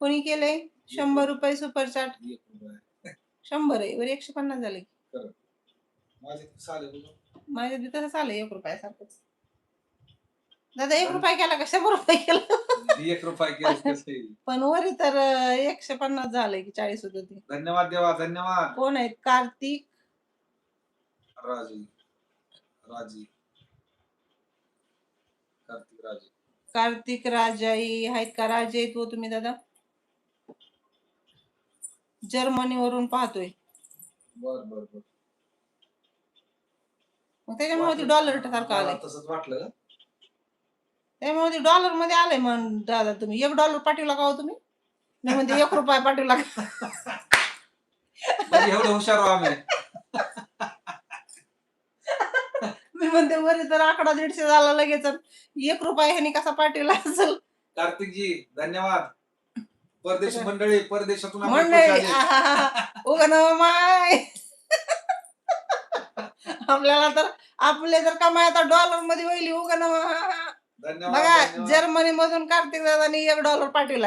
कोणी केलंय? 100 रुपये सुपर चॅट. 1 रुपया. 100 आहे. वर 150 झाले. खरं. माझे कसं आले बघू. माझ्या बी तसंच आलं 1 रुपयासारखंच. दादा 1 रुपया केला का 100 रुपये केला? 1 रुपया केलं कसं येईल? पण वरी तर 150 झालंय की 40 होतं ते. धन्यवाद देवा, धन्यवाद. कोण आहेत? कार्तिक राजे. राजे. कार्तिक राजे. कार्तिक राजाई आहेत का? राजे आहेत हो तुम्ही दादा? जर्मनीवरून पाहतोय. बर बर बर. मग त्याच्यामुळे ते डॉलर सारखं आलंय. तसंच वाटलं. त्यामुळे ते डॉलर मध्ये आलंय म्हण दादा तुम्ही. $1 पाठवला का हो तुम्ही? मी म्हणते 1 रुपया पाठवला का? म्हणजे एवढं हुशार आहो आम्ही. मी म्हणते वरी तर आकडा 150 झाला लगेच. 1 रुपया ह्याने कसा पाठवला असेल? कार्तिकजी धन्यवाद. परदेशी मंडळी, परदेशातून आपण मंडळी पैसे आले. उगा ना माय. आपल्याला तर आपले जर कमाई आता डॉलर मध्ये होईल उगा ना. धन्यवाद. बघा धन्यवाद. जर्मनी मधून कार्तिक दादानी $1 पाठवला.